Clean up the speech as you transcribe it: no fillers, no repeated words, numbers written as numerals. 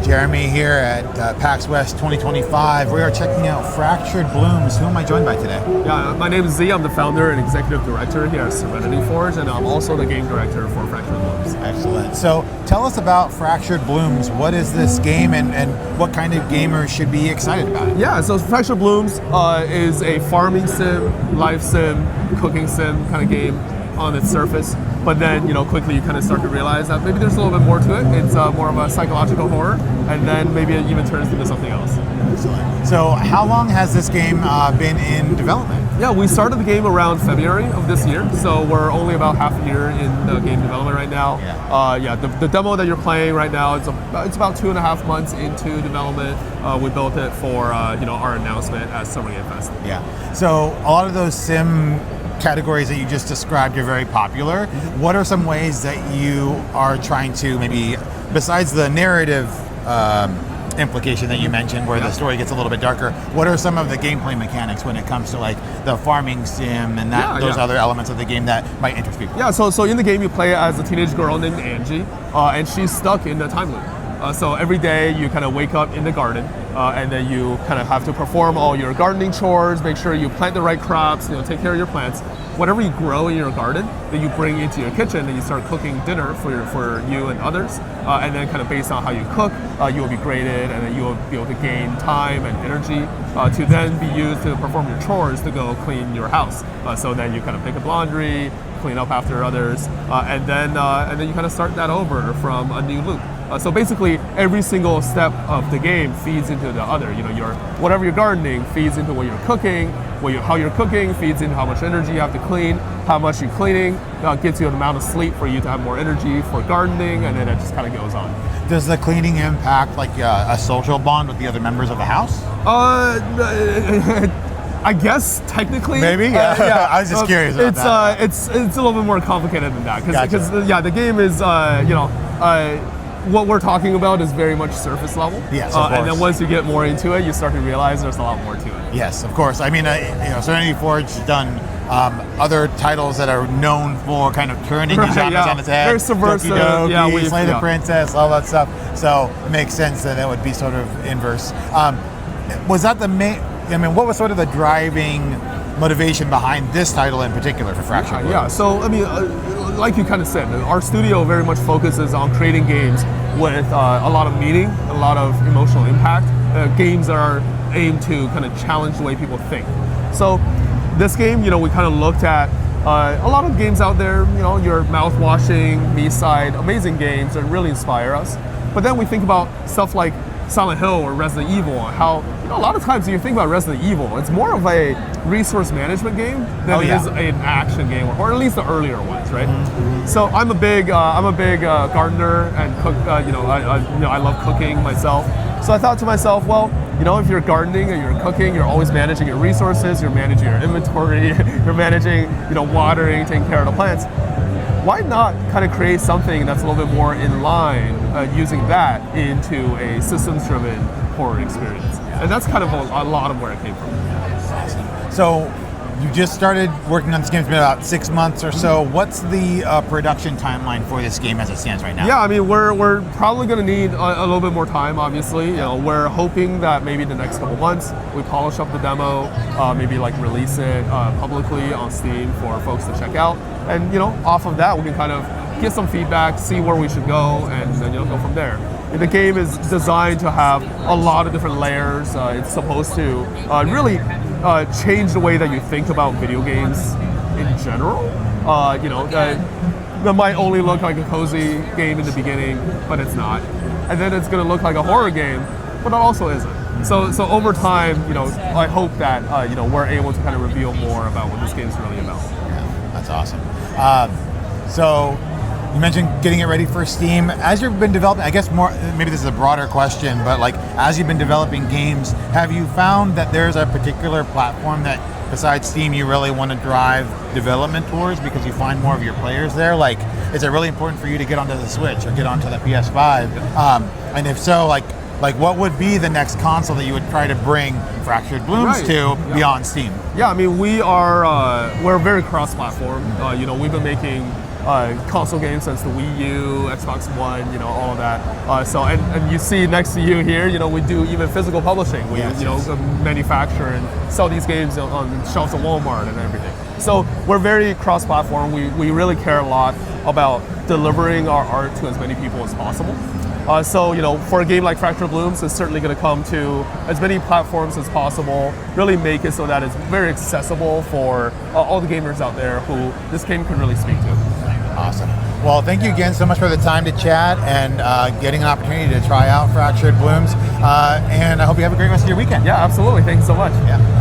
Jeremy here at PAX West 2025. We are checking out Fractured Blooms. Who am I joined by today? Yeah, my name is Z. I'm the founder and executive director here at Serenity Forge, and I'm also the game director for Fractured Blooms. Excellent. So tell us about Fractured Blooms. What is this game, and what kind of gamers should be excited about it? Yeah, so Fractured Blooms is a farming sim, life sim, cooking sim kind of game on its surface. But then, quickly you kind of start to realize that maybe there's a little bit more to it. It's more of a psychological horror, and then maybe it even turns into something else. Excellent. So how long has this game been in development? Yeah, we started the game around February of this year, so we're only about half a year in the game development right now. The demo that you're playing right now, it's about 2.5 months into development. We built it for our announcement at Summer Game Fest. Yeah. So a lot of those sim categories that you just described are very popular. What are some ways that you are trying to, maybe besides the narrative implication that you mentioned where the story gets a little bit darker, what are some of the gameplay mechanics when it comes to like the farming sim and those other elements of the game that might interest people? Yeah, so in the game you play as a teenage girl named Angie, and she's stuck in the time loop. So every day you kind of wake up in the garden, and then you kind of have to perform all your gardening chores, make sure you plant the right crops, take care of your plants. Whatever you grow in your garden, that you bring into your kitchen, and you start cooking dinner for you and others. And then kind of based on how you cook, you will be graded, and then you will be able to gain time and energy to then be used to perform your chores to go clean your house. So then you kind of pick up laundry, clean up after others, and then you kind of start that over from a new loop. So basically, every single step of the game feeds into the other. Whatever you're gardening feeds into what you're cooking. How you're cooking feeds into how much energy you have to clean. How much you're cleaning gets you an amount of sleep for you to have more energy for gardening, and then it just kind of goes on. Does the cleaning impact like a social bond with the other members of the house? I guess technically. Maybe. Yeah. I was just curious about that. It's a little bit more complicated than that because Gotcha. the game is what we're talking about is very much surface level. Yes, of course. And then once you get more into it, you start to realize there's a lot more to it. Yes, of course. I mean, Serenity Forge has done other titles that are known for kind of turning these genres on its head. Very subversive. Doki, Slay the Princess, all that stuff. So it makes sense that it would be sort of inverse. Was that the main? I mean, what was sort of the driving motivation behind this title in particular for Fractured Blooms? Yeah. So I mean, like you kind of said, our studio very much focuses on creating games with a lot of meaning, a lot of emotional impact. Games that are aimed to kind of challenge the way people think. So this game, we kind of looked at a lot of games out there, your mouth-watering, me-side, amazing games that really inspire us. But then we think about stuff like Silent Hill or Resident Evil, how a lot of times when you think about Resident Evil, it's more of a resource management game than it is an action game, or at least the earlier ones, right? Mm-hmm. So I'm a big gardener and cook. I love cooking myself. So I thought to myself, well, if you're gardening and you're cooking, you're always managing your resources, you're managing your inventory, you're managing, watering, taking care of the plants. Why not kind of create something that's a little bit more in line, using that into a systems-driven horror experience? And that's kind of a lot of where it came from. Awesome. So you just started working on this game. It's been about 6 months or so. What's the production timeline for this game as it stands right now? Yeah, I mean, we're probably going to need a little bit more time, obviously. We're hoping that maybe the next couple months we polish up the demo, maybe like release it publicly on Steam for folks to check out. And off of that, we can kind of get some feedback, see where we should go, and then go from there. The game is designed to have a lot of different layers. It's supposed to really change the way that you think about video games in general. That might only look like a cozy game in the beginning, but it's not. And then it's going to look like a horror game, but it also isn't. So over time, I hope that we're able to kind of reveal more about what this game is really about. Yeah, that's awesome. So you mentioned getting it ready for Steam. As you've been developing, I guess maybe this is a broader question, but like as you've been developing games, have you found that there's a particular platform that besides Steam you really want to drive development towards because you find more of your players there? Like, is it really important for you to get onto the Switch or get onto the PS5? And if so, like what would be the next console that you would try to bring Fractured Blooms to beyond Steam? Yeah, I mean, we're very cross-platform. We've been making console games since the Wii U, Xbox One, all of that. And you see next to you here, we do even physical publishing. We manufacture and sell these games on shelves of Walmart and everything. So we're very cross-platform. We really care a lot about delivering our art to as many people as possible. For a game like Fractured Blooms, it's certainly going to come to as many platforms as possible, really make it so that it's very accessible for all the gamers out there who this game can really speak to. Awesome. Well, thank you again so much for the time to chat and getting an opportunity to try out Fractured Blooms. And I hope you have a great rest of your weekend. Yeah, absolutely. Thank you so much. Yeah.